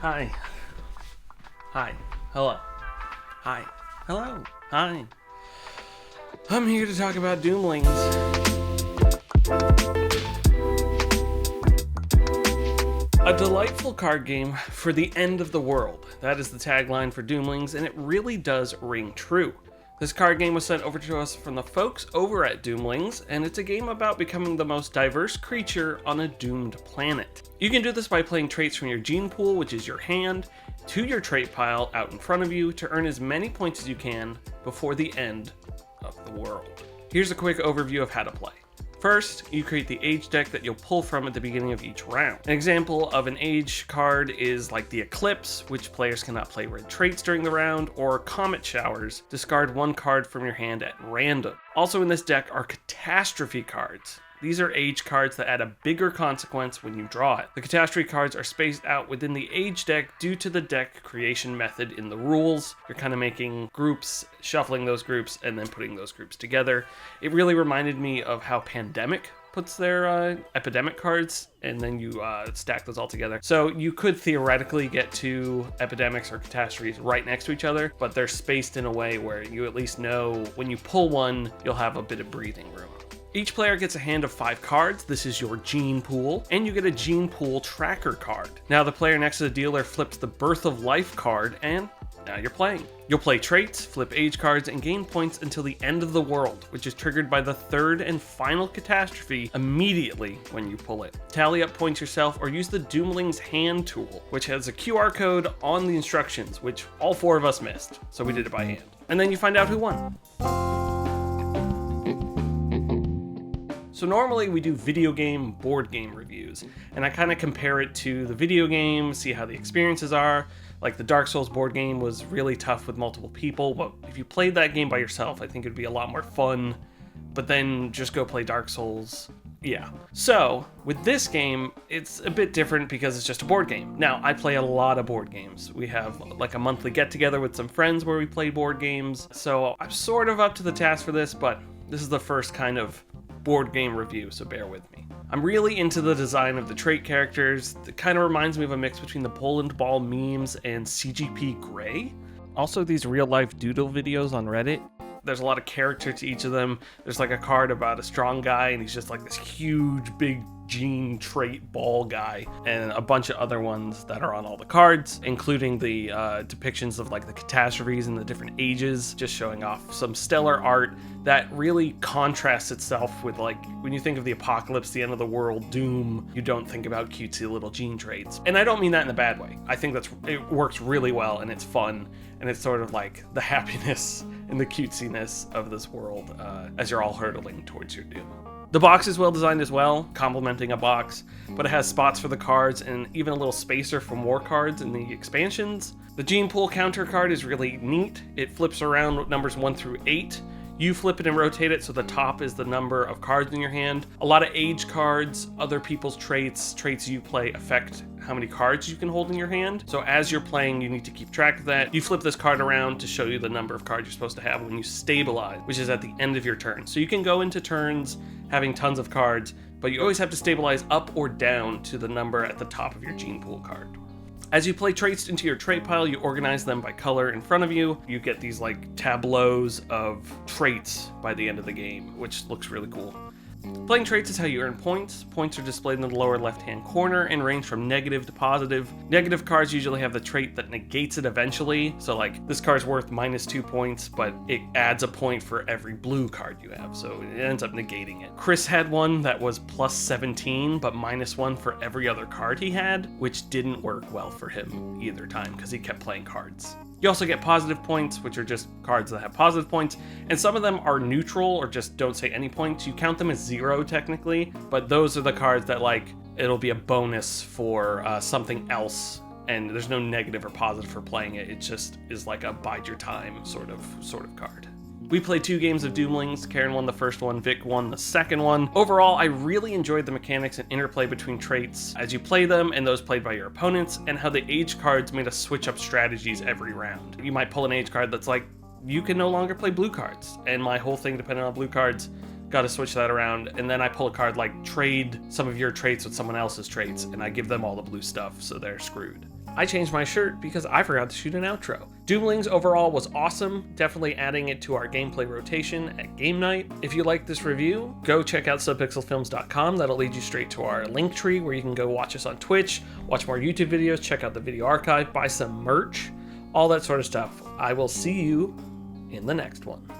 Hi. Hi. Hello. Hi. Hello. Hi. I'm here to talk about Doomlings. A delightful card game for the end of the world. That is the tagline for Doomlings, and it really does ring true. This card game was sent over to us from the folks over at Doomlings, and it's a game about becoming the most diverse creature on a doomed planet. You can do this by playing traits from your gene pool, which is your hand, to your trait pile out in front of you to earn as many points as you can before the end of the world. Here's a quick overview of how to play. First, you create the age deck that you'll pull from at the beginning of each round. An example of an age card is like the Eclipse, which players cannot play red traits during the round, or Comet Showers, discard one card from your hand at random. Also in this deck are Catastrophe cards. These are age cards that add a bigger consequence when you draw it. The Catastrophe cards are spaced out within the age deck due to the deck creation method in the rules. You're kind of making groups, shuffling those groups, and then putting those groups together. It really reminded me of how Pandemic puts their epidemic cards, and then you stack those all together. So you could theoretically get two epidemics or catastrophes right next to each other, but they're spaced in a way where you at least know when you pull one, you'll have a bit of breathing room. Each player gets a hand of 5 cards. This is your gene pool, and you get a gene pool tracker card. Now the player next to the dealer flips the Birth of Life card, and now you're playing. You'll play traits, flip age cards, and gain points until the end of the world, which is triggered by the third and final catastrophe immediately when you pull it. Tally up points yourself or use the Doomlings hand tool, which has a QR code on the instructions, which all 4 of us missed, so we did it by hand. And then you find out who won. So normally we do video game, board game reviews, and I kind of compare it to the video game, see how the experiences are. Like the Dark Souls board game was really tough with multiple people, but if you played that game by yourself, I think it'd be a lot more fun, but then just go play Dark Souls. Yeah. So with this game, it's a bit different because it's just a board game. Now, I play a lot of board games. We have like a monthly get together with some friends where we play board games. So I'm sort of up to the task for this, but this is the first kind of board game review, so bear with me. I'm really into the design of the trait characters. It kind of reminds me of a mix between the Poland Ball memes and CGP Grey. Also, these real life doodle videos on Reddit. There's a lot of character to each of them. There's like a card about a strong guy, and he's just like this huge, big gene trait ball guy, and a bunch of other ones that are on all the cards, including the depictions of like the catastrophes and the different ages, just showing off some stellar art that really contrasts itself with, like, when you think of the apocalypse, the end of the world, doom, you don't think about cutesy little gene traits. And I don't mean that in a bad way. I think it works really well, and it's fun, and it's sort of like the happiness and the cutesiness of this world as you're all hurtling towards your doom. The box is well designed as well, complementing a box, but it has spots for the cards and even a little spacer for more cards in the expansions. The gene pool counter card is really neat. It flips around numbers 1 through 8. You flip it and rotate it so the top is the number of cards in your hand. A lot of age cards, other people's traits you play affect how many cards you can hold in your hand. So as you're playing, you need to keep track of that. You flip this card around to show you the number of cards you're supposed to have when you stabilize, which is at the end of your turn. So you can go into turns having tons of cards, but you always have to stabilize up or down to the number at the top of your gene pool card. As you play traits into your trait pile, you organize them by color in front of you. You get these like tableaus of traits by the end of the game, which looks really cool. Playing traits is how you earn points. Points are displayed in the lower left-hand corner and range from negative to positive. Negative cards usually have the trait that negates it eventually. So like this card's worth -2 points, but it adds a point for every blue card you have. So it ends up negating it. Chris had one that was +17, but -1 for every other card he had, which didn't work well for him either time because he kept playing cards. You also get positive points, which are just cards that have positive points, and some of them are neutral or just don't say any points. You count them as 0 technically, but those are the cards that, like, it'll be a bonus for something else, and there's no negative or positive for playing it. It just is like a bide your time sort of card. We played 2 games of Doomlings. Karen won the first one, Vic won the second one. Overall, I really enjoyed the mechanics and interplay between traits as you play them and those played by your opponents, and how the age cards made us switch up strategies every round. You might pull an age card that's like, you can no longer play blue cards, and my whole thing depended on blue cards. got to switch that around. And then I pull a card like trade some of your traits with someone else's traits, and I give them all the blue stuff, so they're screwed. I changed my shirt because I forgot to shoot an outro. Doomlings overall was awesome, definitely adding it to our gameplay rotation at game night. If you like this review, go check out subpixelfilms.com. That'll lead you straight to our link tree where you can go watch us on Twitch, watch more YouTube videos, check out the video archive, buy some merch, all that sort of stuff. I will see you in the next one.